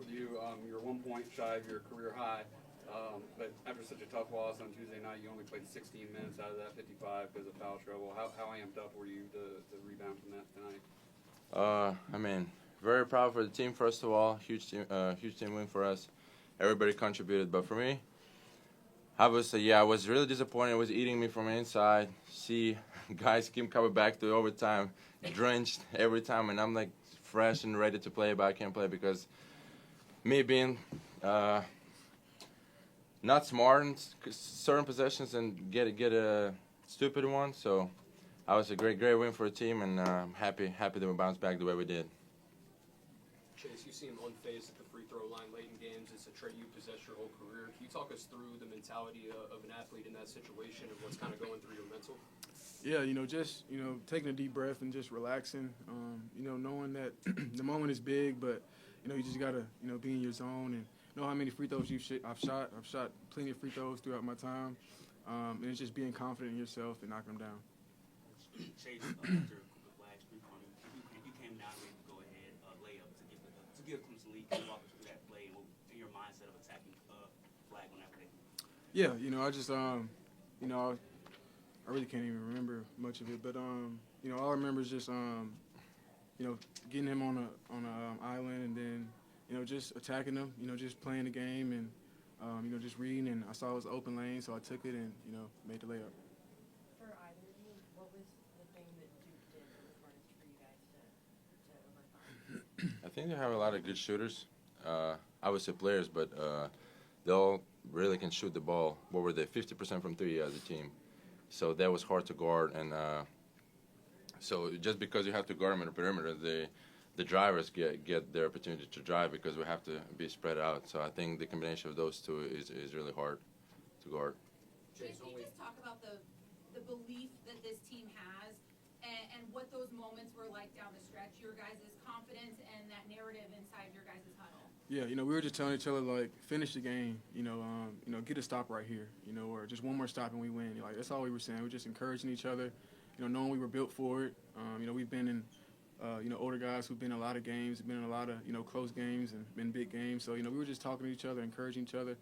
with you. You're 1 point shy of your career high, but after such a tough loss on Tuesday night, you only played 16 minutes out of that 55 because of foul trouble. How amped up were you to rebound from that tonight? I mean, very proud for the team. First of all, huge team win for us. Everybody contributed, but for me, I was really disappointed. It was eating me from the inside. See, guys keep coming back to overtime, drenched every time, and I'm like fresh and ready to play, but I can't play because me being not smart in certain possessions and get a stupid one. So I was a great win for the team, and happy that we bounced back the way we did. Chase, you seem unfazed at the free throw line late in games. It's a trait you possess your whole career. Can you talk us through the mentality of an athlete in that situation and what's kind of going through your mental? Yeah, just taking a deep breath and just relaxing. Knowing that the moment is big, but you just gotta be in your zone and know how many free throws I've shot. I've shot plenty of free throws throughout my time, and it's just being confident in yourself and knocking them down. Chase, after the last three-pointer, you came down ready to go ahead, layup to give Clemson lead. Can you walk us through that play and your mindset of attacking flag on that play? Yeah, I just I really can't even remember much of it, but all I remember is just getting him on a island and then just attacking him, just playing the game and just reading, and I saw it was an open lane, so I took it and made the layup. For either of you, what was the thing that Duke did that was hardest for you guys to overcome? I think they have a lot of good shooters. Obviously players, but they all really can shoot the ball. What were they? 50% from three as a team. So that was hard to guard, and so just because you have to guard them in the perimeter, the drivers get their opportunity to drive because we have to be spread out. So I think the combination of those two is really hard to guard. Chase, can you just talk about the belief that this team has and what those moments were like down the stretch, your guys' confidence and that narrative inside your guys' huddle? Yeah, we were just telling each other, like, finish the game, get a stop right here, or just one more stop and we win. Like, that's all we were saying. We were just encouraging each other, knowing we were built for it. We've been in, older guys who've been in a lot of games, been in a lot of, close games and been big games. So, we were just talking to each other, encouraging each other,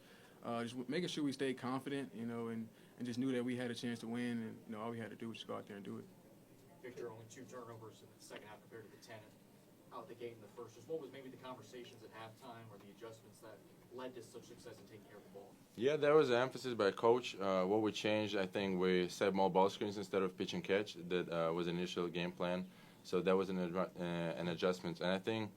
just making sure we stayed confident, and just knew that we had a chance to win, and, all we had to do was just go out there and do it. Viktor, only 2 turnovers in the second half compared to the 10 out the gate in the first. Just what was maybe the conversations at halftime or the adjustments that led to such success in taking care of the ball? Yeah, there was an emphasis by coach. What we changed, I think we set more ball screens instead of pitch and catch. That was an initial game plan. So that was an adjustment. And I think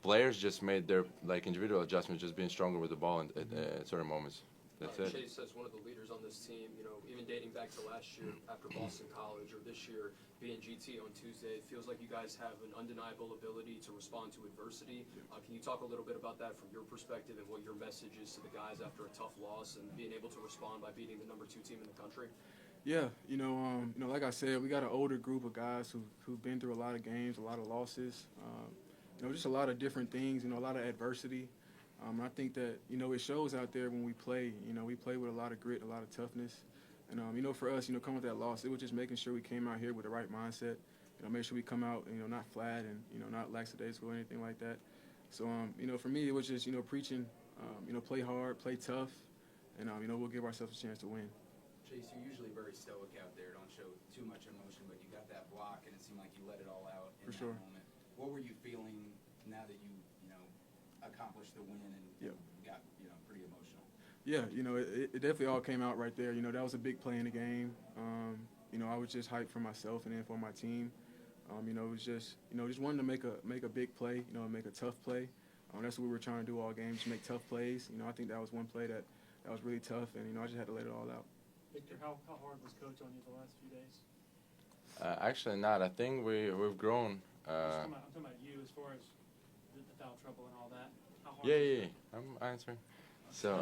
players just made their individual adjustments, just being stronger with the ball at certain moments. That's it. Chase, as one of the leaders on this team, even dating back to last year after Boston College or this year being GT on Tuesday, it feels like you guys have an undeniable ability to respond to adversity. Can you talk a little bit about that from your perspective and what your message is to the guys after a tough loss and being able to respond by beating the number 2 team in the country? Yeah, like I said, we got an older group of guys who've been through a lot of games, a lot of losses, just a lot of different things, a lot of adversity. I think that, it shows out there when we play. We play with a lot of grit, a lot of toughness. And, for us, coming with that loss, it was just making sure we came out here with the right mindset, make sure we come out, not flat and, not lackadaisical or anything like that. So, for me, it was just, preaching, play hard, play tough, and, we'll give ourselves a chance to win. Chase, you're usually very stoic out there, don't show too much emotion, but you got that block, and it seemed like you let it all out in that moment. What were you feeling now that you accomplished the win and got pretty emotional? Yeah, it definitely all came out right there. That was a big play in the game. I was just hyped for myself and then for my team. It was just wanting to make a big play, make a tough play. That's what we were trying to do all game, just make tough plays. I think that was one play that was really tough, and I just had to let it all out. Viktor, how hard was Coach on you the last few days? Actually not. I think we've grown. I'm talking about you as far as the foul trouble and all that. How hard Yeah. I'm answering. So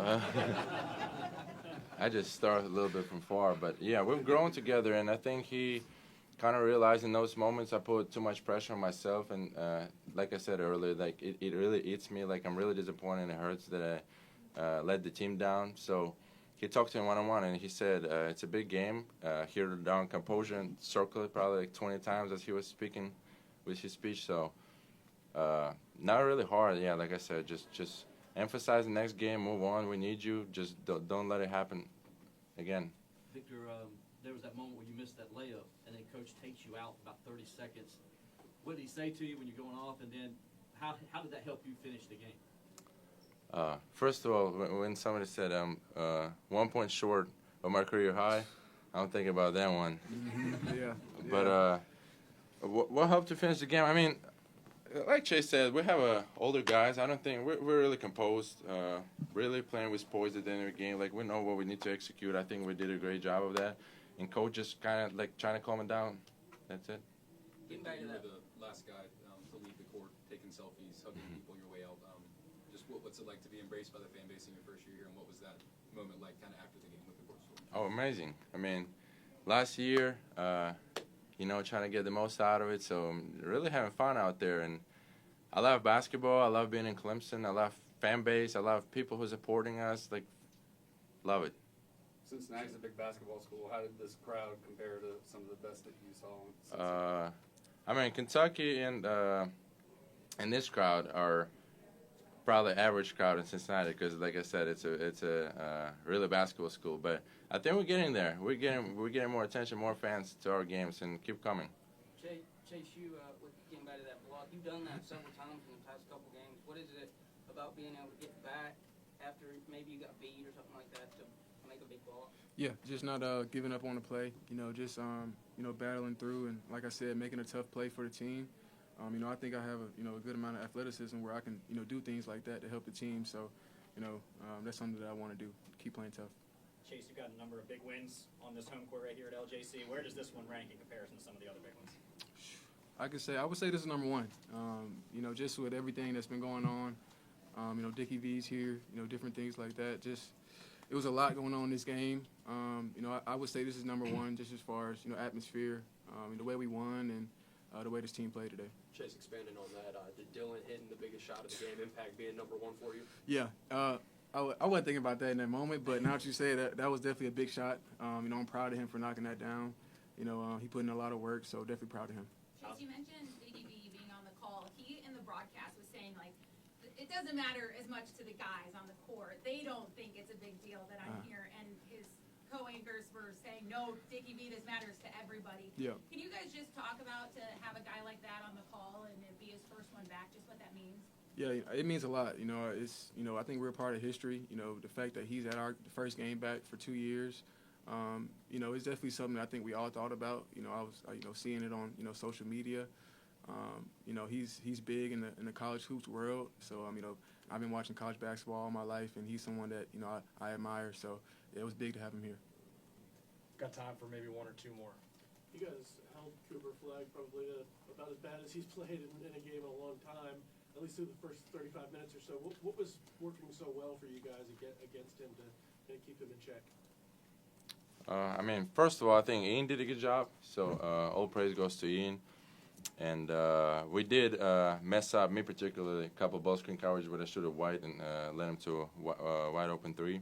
I just started a little bit from far, but yeah, we've grown together, and I think he kind of realized in those moments I put too much pressure on myself, and like I said earlier, like it really eats me. Like I'm really disappointed, and it hurts that I let the team down. So he talked to him one-on-one, and he said it's a big game. Here down composure and circle it probably like 20 times as he was speaking with his speech. So not really hard. Yeah, like I said, just emphasize the next game, move on. We need you. Just don't let it happen again. Viktor, there was that moment where you missed that layup, and then Coach takes you out about 30 seconds. What did he say to you when you're going off, and then how did that help you finish the game? First of all, when somebody said 1 point short of my career high, I'm thinking about that one. Yeah. But what helped to finish the game? I mean, like Chase said, we have older guys. I don't think we're really composed, really playing with poise at the end of the game. Like, we know what we need to execute. I think we did a great job of that. And coach just kind of like trying to calm it down. That's it. Getting back to that, the last guy to leave the court, taking selfies, hugging people your way out. Just what's it like to be embraced by the fan base in your first year here, and what was that moment like kind of after the game with the court story? Oh, amazing. I mean, last year, trying to get the most out of it. So I'm really having fun out there. And I love basketball. I love being in Clemson. I love fan base. I love people who are supporting us. Like, love it. Cincinnati's a big basketball school. How did this crowd compare to some of the best that you saw? I mean, Kentucky and this crowd are probably average crowd in Cincinnati because, like I said, it's a really basketball school. But I think we're getting there. We're getting more attention, more fans to our games, and keep coming. Chase, you with getting back to that block, you've done that several times in the past couple games. What is it about being able to get back after maybe you got beat or something like that to make a big block? Yeah, just not giving up on the play. Just battling through and, like I said, making a tough play for the team. I think I have a good amount of athleticism where I can do things like that to help the team. So, that's something that I want to do. Keep playing tough. Chase, you've got a number of big wins on this home court right here at LJC. Where does this one rank in comparison to some of the other big ones? I would say this is number one. Just with everything that's been going on. Dickie V's here. Different things like that. It was a lot going on in this game. I would say this is number one, just as far as atmosphere, the way we won, and the way this team played today. Chase, expanding on that, did Dylan hitting the biggest shot of the game impact being number one for you? Yeah, I wasn't thinking about that in that moment, but now that you say that was definitely a big shot. I'm proud of him for knocking that down. He put in a lot of work, so definitely proud of him. Chase, you mentioned DDB being on the call. He, in the broadcast, was saying, like, it doesn't matter as much to the guys on the court. They don't think it's a big deal that I'm here, and his co-anchors were saying, no, Dickie V, this matters to everybody. Yeah. Can you guys just talk about to have a guy like that on the call and it be his first one back, just what that means? Yeah, it means a lot. I think we're a part of history. The fact that he's at our first game back for 2 years, it's definitely something I think we all thought about. I was, seeing it on, social media. He's big in the college hoops world. So, I've been watching college basketball all my life, and he's someone that, I admire. So it was big to have him here. Got time for maybe one or two more. You guys held Cooper Flag probably about as bad as he's played in a game in a long time, at least through the first 35 minutes or so. What was working so well for you guys against him to keep him in check? First of all, I think Ian did a good job. So all praise goes to Ian. And we did mess up, me particularly, a couple ball screen coverage where I should have wide and led him to a wide open three.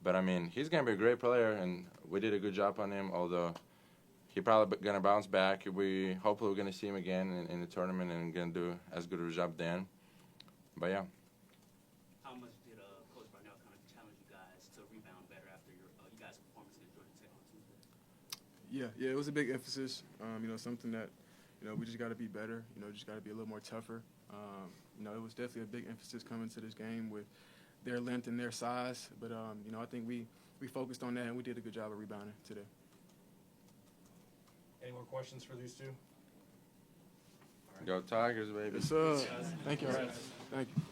But, he's going to be a great player, and we did a good job on him, although he's probably going to bounce back. Hopefully we're going to see him again in the tournament and going to do as good a job then. But, yeah. How much did Coach Barnell kind of challenge you guys to rebound better after you guys' performance against Georgia Tech on Tuesday? Yeah, it was a big emphasis. Something that, we just got to be better. Just got to be a little more tougher. It was definitely a big emphasis coming to this game with their length and their size. But, I think we focused on that, and we did a good job of rebounding today. Any more questions for these two? Go Tigers, baby. Yes, sir. Thank you. Thank you.